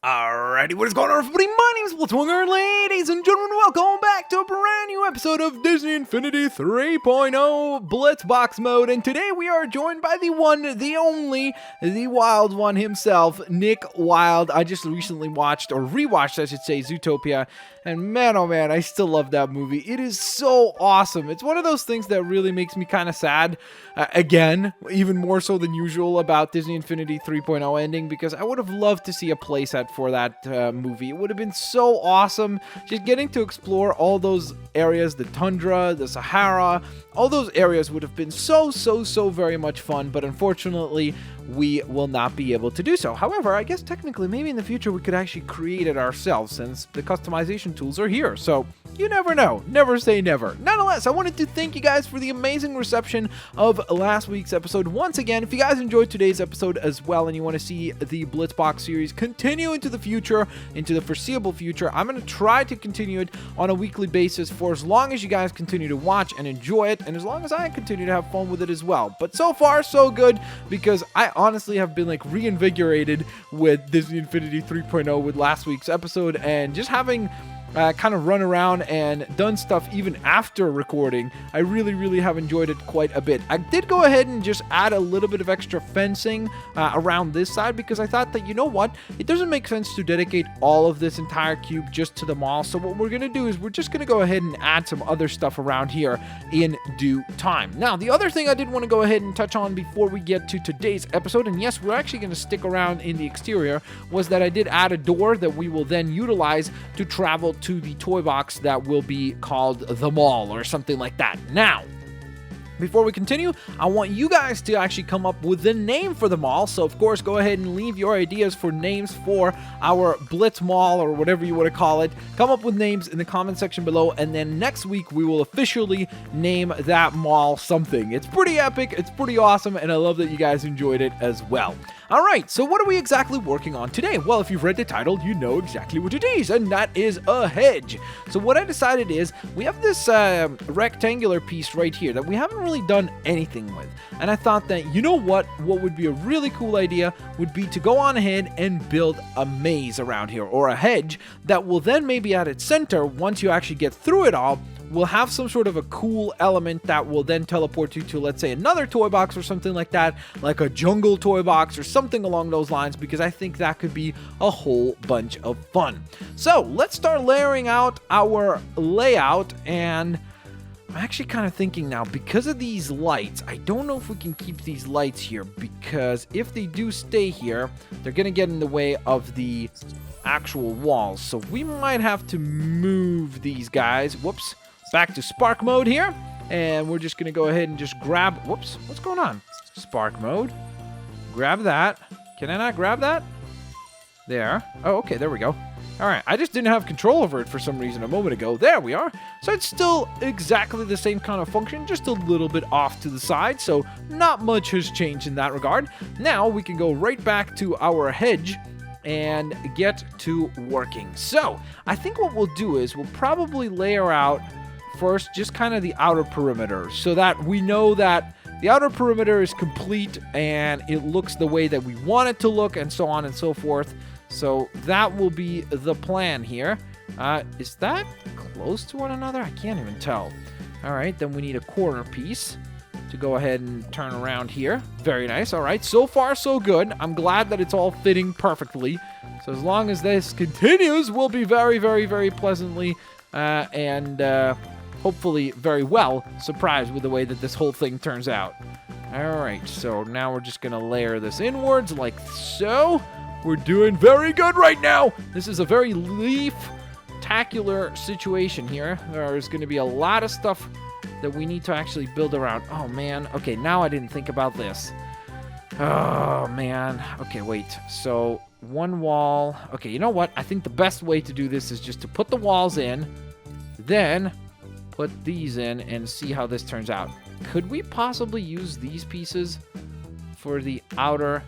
Alrighty, what is going on, everybody? My name is Blitzwinger, ladies and gentlemen, welcome back to a brand new episode of Disney Infinity 3.0 Blitzbox mode, and today we are joined by the one, the only, the wild one himself, Nick Wilde. I just recently watched, or rewatched, I should say, Zootopia, and man, oh man, I still love that movie. It is so awesome. It's one of those things that really makes me kind of sad, again, even more so than usual about Disney Infinity 3.0 ending, because I would have loved to see a playset for that movie. It would have been so awesome just getting to explore all those areas, the tundra, the Sahara, all those areas would have been so very much fun, but unfortunately we will not be able to do so. However, I guess technically maybe in the future we could actually create it ourselves since the customization tools are here, so you never know. Never say never. Nonetheless, I wanted to thank you guys for the amazing reception of last week's episode. Once again, if you guys enjoyed today's episode as well and you want to see the Blitzbox series continue into the future, into the foreseeable future, I'm going to try to continue it on a weekly basis for as long as you guys continue to watch and enjoy it, and as long as I continue to have fun with it as well. But so far, so good, because I honestly have been like reinvigorated with Disney Infinity 3.0 with last week's episode, and just having kind of run around and done stuff even after recording, I really have enjoyed it quite a bit. I did go ahead and just add a little bit of extra fencing around this side, because I thought that, you know what, it doesn't make sense to dedicate all of this entire cube just to the mall. So what we're going to do is we're just going to go ahead and add some other stuff around here in due time. Now, the other thing I did want to go ahead and touch on before we get to today's episode, and yes, we're actually going to stick around in the exterior, was that I did add a door that we will then utilize to travel to the toy box that will be called the mall or something like that. Now, before we continue, I want you guys to actually come up with the name for the mall. So, of course, go ahead and leave your ideas for names for our Blitz Mall or whatever you want to call it. Come up with names in the comment section below, and then next week we will officially name that mall something. It's pretty epic, it's pretty awesome, and I love that you guys enjoyed it as well. Alright, so what are we exactly working on today? Well, if you've read the title, you know exactly what it is, and that is a hedge. So what I decided is, we have this rectangular piece right here that we haven't really done anything with. And I thought that, you know what would be a really cool idea would be to go on ahead and build a maze around here, or a hedge, that will then maybe at its center, once you actually get through it all, will have some sort of a cool element that will then teleport you to, let's say, another toy box or something like that, like a jungle toy box or something along those lines, because I think that could be a whole bunch of fun. So let's start layering out our layout, and I'm actually kind of thinking now, because of these lights, I don't know if we can keep these lights here, because if they do stay here, they're going to get in the way of the actual walls. So we might have to move these guys. Whoops. Back to spark mode here, and we're just going to go ahead and just grab, whoops, what's going on? Spark mode. Grab that. Can I not grab that? There. Oh, okay, there we go. All right, I just didn't have control over it for some reason a moment ago. There we are. So it's still exactly the same kind of function, just a little bit off to the side, so not much has changed in that regard. Now we can go right back to our hedge and get to working. So I think what we'll do is we'll probably layer out first just kind of the outer perimeter, so that we know that the outer perimeter is complete and it looks the way that we want it to look, and so on and so forth. So that will be the plan here. Is that close to one another? I can't even tell. All right, then we need a corner piece to go ahead and turn around here. Very nice. All right, so far so good. I'm glad that it's all fitting perfectly. So as long as this continues, we'll be very pleasantly and hopefully very well surprised with the way that this whole thing turns out. All right, so now we're just gonna layer this inwards like so. We're doing very good right now. This is a very leaf-tacular situation here. There's gonna be a lot of stuff that we need to actually build around. Oh man, okay, now I didn't think about this. Oh man, okay, wait, so one wall. Okay, you know what? I think the best way to do this is just to put the walls in, then put these in and see how this turns out. Could we possibly use these pieces for the outer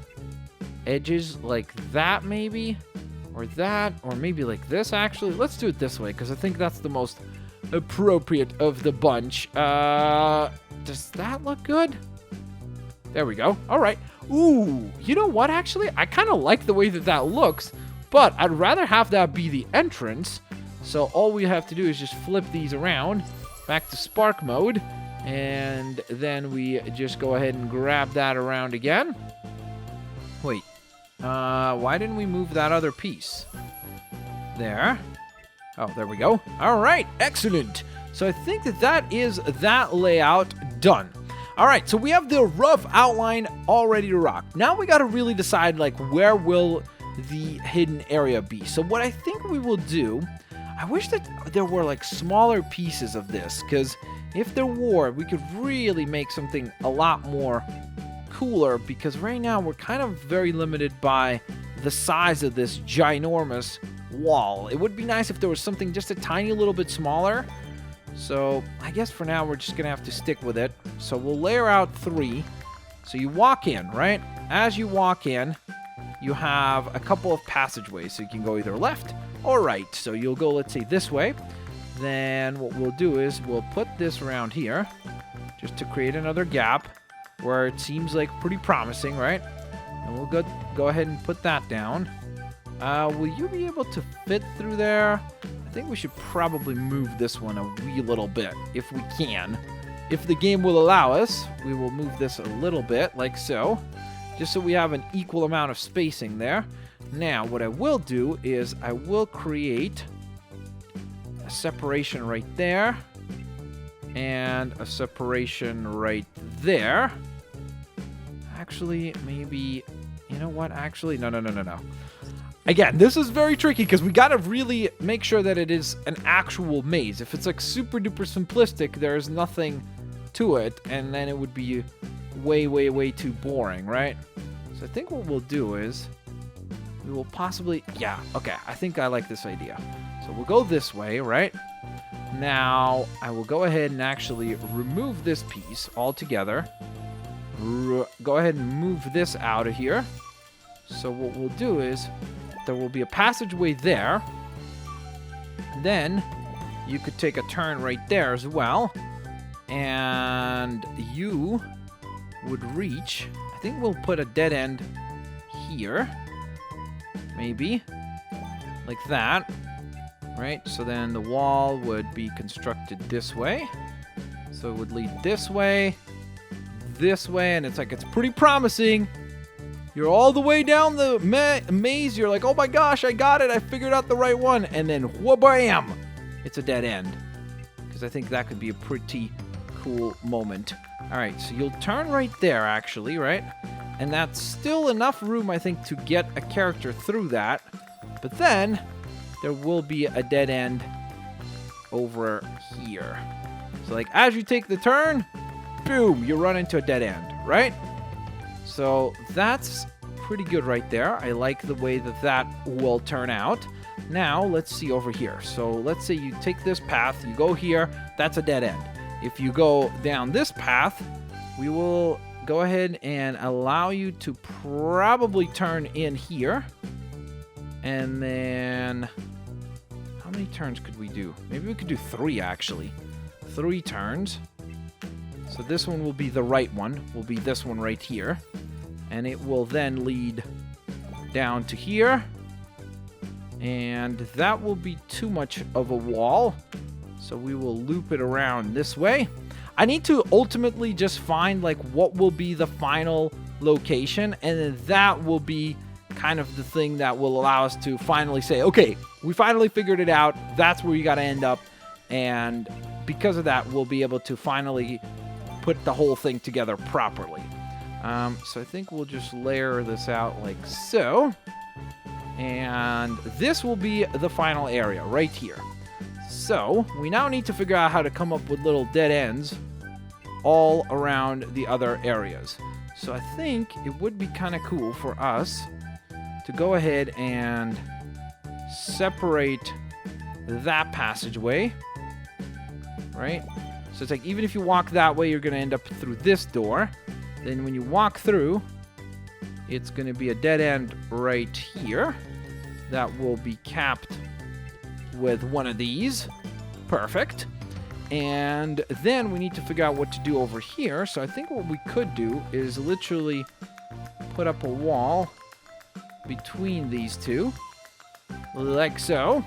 edges like that maybe? Or that, or maybe like this actually? Let's do it this way, because I think that's the most appropriate of the bunch. Does that look good? There we go. All right. Ooh, you know what actually? I kind of like the way that that looks. But I'd rather have that be the entrance. So all we have to do is just flip these around back to spark mode. And then we just go ahead and grab that around again. Wait. Why didn't we move that other piece? There. Oh, there we go. All right. Excellent. So I think that is that layout done. All right. So we have the rough outline all ready to rock. Now we got to really decide, like, where will the hidden area be? So what I think we will do, I wish that there were, like, smaller pieces of this, because if there were, we could really make something a lot more cooler, because right now we're kind of very limited by the size of this ginormous wall. It would be nice if there was something just a tiny little bit smaller. So I guess for now we're just gonna have to stick with it. So we'll layer out 3. So you walk in, right? As you walk in, you have a couple of passageways. So you can go either left or right. So you'll go, let's say, this way. Then what we'll do is we'll put this around here just to create another gap where it seems like pretty promising, right? And we'll go ahead and put that down. Will you be able to fit through there? I think we should probably move this one a wee little bit if we can. If the game will allow us, we will move this a little bit like so, just so we have an equal amount of spacing there. Now, what I will do is I will create a separation right there and a separation right there. Actually, maybe, you know what? Actually, no. Again, this is very tricky because we got to really make sure that it is an actual maze. If it's like super duper simplistic, there's nothing to it, and then it would be way too boring, right? So I think what we'll do is we will possibly, yeah, okay, I think I like this idea. So we'll go this way, right? Now, I will go ahead and actually remove this piece altogether. Go ahead and move this out of here. So what we'll do is there will be a passageway there. Then you could take a turn right there as well. And you would reach, I think we'll put a dead end here. Maybe. Like that. Right? So then the wall would be constructed this way. So it would lead this way, and it's like, it's pretty promising. You're all the way down the maze. You're like, oh my gosh, I got it. I figured out the right one. And then, wha-bam! It's a dead end. Because I think that could be a pretty cool moment. All right, so you'll turn right there, actually, right? And that's still enough room, I think, to get a character through that. But then there will be a dead end over here. So, like, as you take the turn, boom, you run into a dead end, right? So that's pretty good right there. I like the way that will turn out. Now, let's see over here. So let's say you take this path, you go here, that's a dead end. If you go down this path, we will go ahead and allow you to probably turn in here. And then, how many turns could we do? Maybe we could do 3, actually. 3 turns. So this one will be the right one, will be this one right here. And it will then lead down to here. And that will be too much of a wall. So we will loop it around this way. I need to ultimately just find, like, what will be the final location. And then that will be kind of the thing that will allow us to finally say, okay, we finally figured it out. That's where you got to end up. And because of that, we'll be able to finally put the whole thing together properly. So I think we'll just layer this out like so. And this will be the final area right here. So we now need to figure out how to come up with little dead ends all around the other areas. So I think it would be kind of cool for us to go ahead and separate that passageway, right? So it's like, even if you walk that way, you're going to end up through this door. Then when you walk through, it's going to be a dead end right here that will be capped with one of these. Perfect. And then we need to figure out what to do over here. So I think what we could do is literally put up a wall between these two. like so.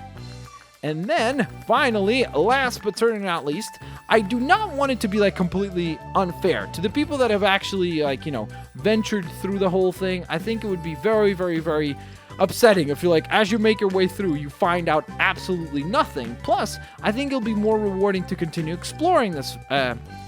And then, finally, last but certainly not least, I do not want it to be, like, completely unfair. To the people that have actually, like, you know, ventured through the whole thing, I think it would be very, very, very upsetting if you're like, as you make your way through, you find out absolutely nothing. Plus, I think it'll be more rewarding to continue exploring this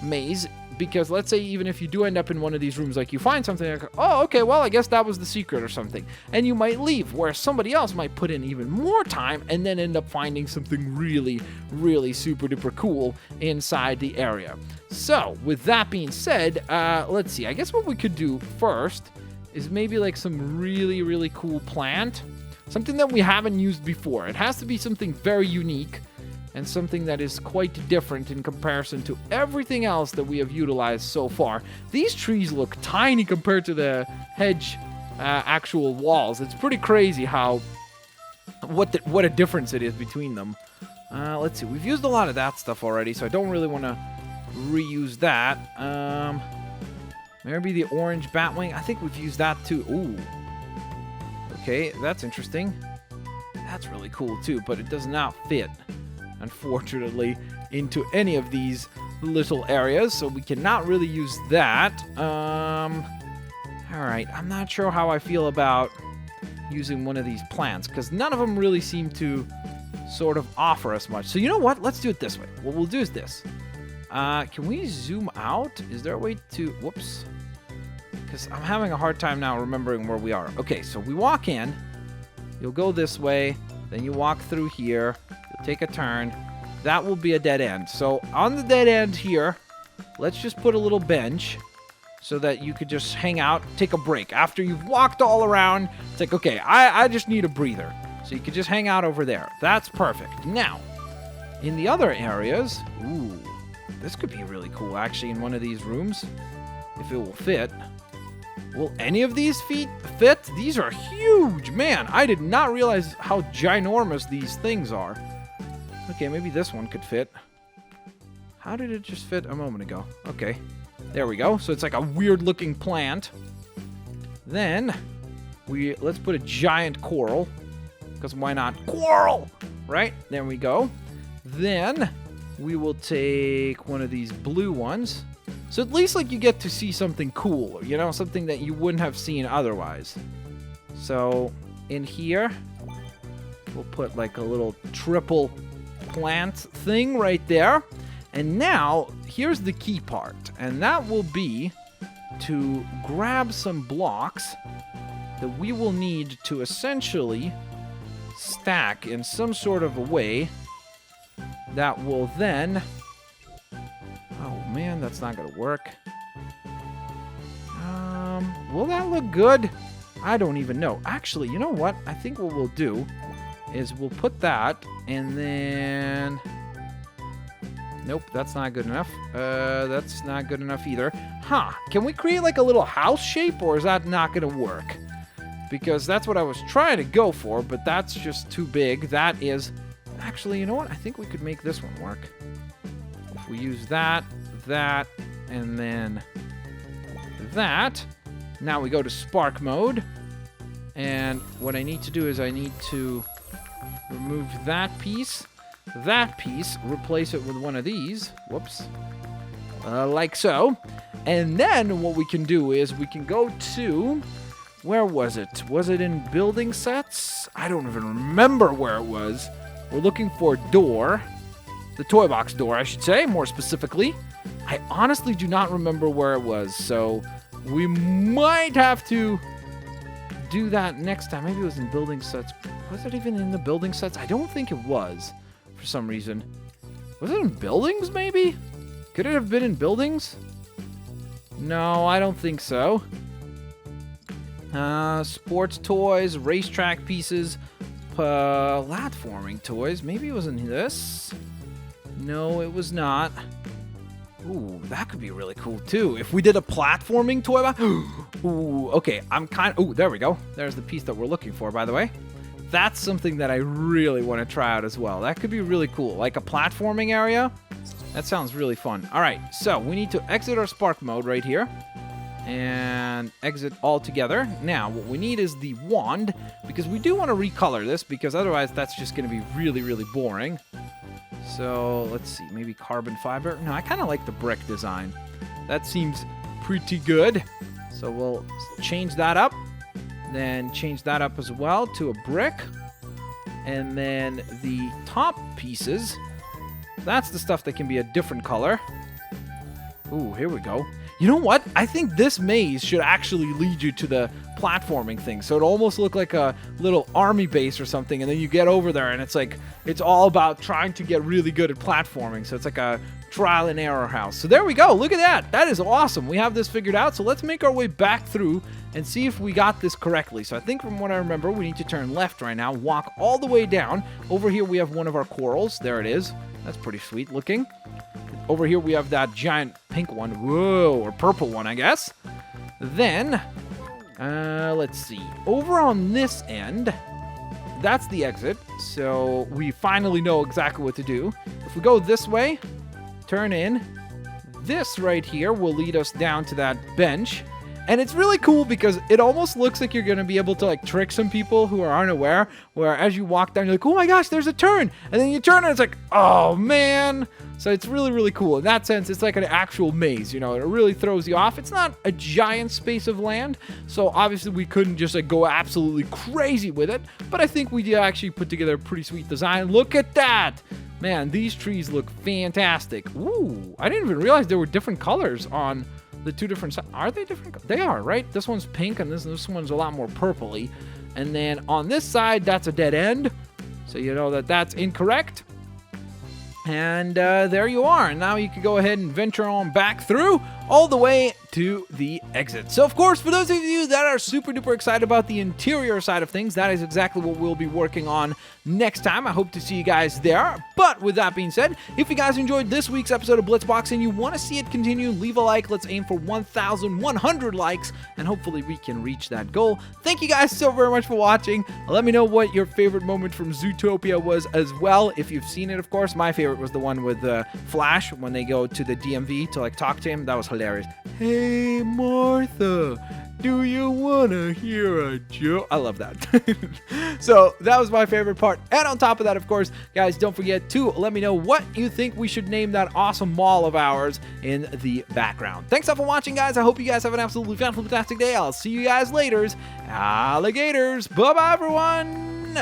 maze. Because let's say even if you do end up in one of these rooms, like you find something like, oh, okay, well, I guess that was the secret or something. And you might leave, whereas somebody else might put in even more time and then end up finding something really, really super duper cool inside the area. So with that being said, let's see, I guess what we could do first is maybe like some really, really cool plant. Something that we haven't used before. It has to be something very unique. And something that is quite different in comparison to everything else that we have utilized so far. These trees look tiny compared to the hedge actual walls. It's pretty crazy how what a difference it is between them. Let's see, we've used a lot of that stuff already, so I don't really want to reuse that. Maybe the orange batwing. I think we've used that too. Ooh. Okay, that's interesting. That's really cool too, but it does not fit, unfortunately, into any of these little areas, so we cannot really use that. Alright, I'm not sure how I feel about using one of these plants, because none of them really seem to sort of offer us much. So you know what? Let's do it this way. What we'll do is this. Can we zoom out? Is there a way to... Whoops. Because I'm having a hard time now remembering where we are. Okay, so we walk in. You'll go this way. Then you walk through here. Take a turn. That will be a dead end. So on the dead end here, let's just put a little bench so that you could just hang out, take a break. After you've walked all around, it's like, okay, I just need a breather. So you could just hang out over there. That's perfect. Now, in the other areas, ooh, this could be really cool actually in one of these rooms, if it will fit. Will any of these feet fit? These are huge, man. I did not realize how ginormous these things are. Okay, maybe this one could fit. How did it just fit a moment ago? Okay, there we go. So it's like a weird-looking plant. Then let's put a giant coral, because why not? Coral, right? There we go. Then we will take one of these blue ones. So at least like you get to see something cool, you know, something that you wouldn't have seen otherwise. So in here, we'll put like a little triple plant thing right there. And now here's the key part, and that will be to grab some blocks that we will need to essentially stack in some sort of a way that will then... Oh man, that's not gonna work. Will that look good? I don't even know. Actually, you know what? I think what we'll do is we'll put that, and then... Nope, that's not good enough. That's not good enough either. Huh, can we create like a little house shape, or is that not gonna work? Because that's what I was trying to go for, but that's just too big. That is... Actually, you know what? I think we could make this one work. If we use that, and then that. Now we go to spark mode. And what I need to do is I need to remove that piece, replace it with one of these. Whoops. Like so. And then what we can do is we can go to... Where was it? Was it in building sets? I don't even remember where it was. We're looking for door. The toy box door, I should say, more specifically. I honestly do not remember where it was, so we might have to do that next time. Maybe it was in building sets. Was it even in the building sets? I don't think it was, for some reason. Was it in buildings, maybe? Could it have been in buildings? No, I don't think so. Sports toys, racetrack pieces, platforming toys. Maybe it was in this. No, it was not. Ooh, that could be really cool too. If we did a platforming toy. Ooh, okay. Ooh, there we go. There's the piece that we're looking for, by the way. That's something that I really want to try out as well. That could be really cool. Like a platforming area. That sounds really fun. All right, so we need to exit our spark mode right here. and exit altogether. Now, what we need is the wand, because we do want to recolor this, because otherwise that's just going to be really, really boring. So, let's see, maybe carbon fiber. No, I kind of like the brick design. That seems pretty good. So we'll change that up, then change that up as well to a brick. And then the top pieces, that's the stuff that can be a different color. Ooh, here we go. You know what? I think this maze should actually lead you to the platforming thing. So it almost look like a little army base or something, and then you get over there and it's like, it's all about trying to get really good at platforming. So it's like a trial and error house. So there we go. Look at that. That is awesome. We have this figured out. So let's make our way back through and see if we got this correctly. So I think from what I remember, we need to turn left right now, walk all the way down. Over here we have one of our corals. There it is. That's pretty sweet looking. Over here we have that giant pink one. Whoa, or purple one, I guess. Then, let's see. Over on this end, that's the exit. So we finally know exactly what to do. If we go this way, turn in, this right here will lead us down to that bench. And it's really cool because it almost looks like you're going to be able to like trick some people who are unaware, where as you walk down, you're like, oh my gosh, there's a turn. And then you turn and it's like, oh man. So it's really, really cool. In that sense, it's like an actual maze, you know, it really throws you off. It's not a giant space of land. So obviously we couldn't just like go absolutely crazy with it. But I think we did actually put together a pretty sweet design. Look at that. Man, these trees look fantastic. Ooh, I didn't even realize there were different colors on the two different sides. Are they different? They are, right? This one's pink and this one's a lot more purpley. And then on this side, that's a dead end. So you know that that's incorrect. And there you are. Now you can go ahead and venture on back through all the way to the exit. So of course, for those of you that are super duper excited about the interior side of things, that is exactly what we'll be working on next time. I hope to see you guys there. But with that being said, if you guys enjoyed this week's episode of Blitzbox and you want to see it continue, leave a like. Let's aim for 1,100 likes, and hopefully we can reach that goal. Thank you guys so very much for watching. Let me know what your favorite moment from Zootopia was as well, if you've seen it, of course. My favorite was the one with Flash when they go to the DMV to like talk to him. That was hilarious. Hey Martha, do you wanna hear a joke? I love that. So that was my favorite part. And on top of that, of course, guys, don't forget to let me know what you think we should name that awesome mall of ours in the background. Thanks all for watching, guys. I hope you guys have an absolutely fantastic day. I'll see you guys later. Alligators. Bye-bye, everyone.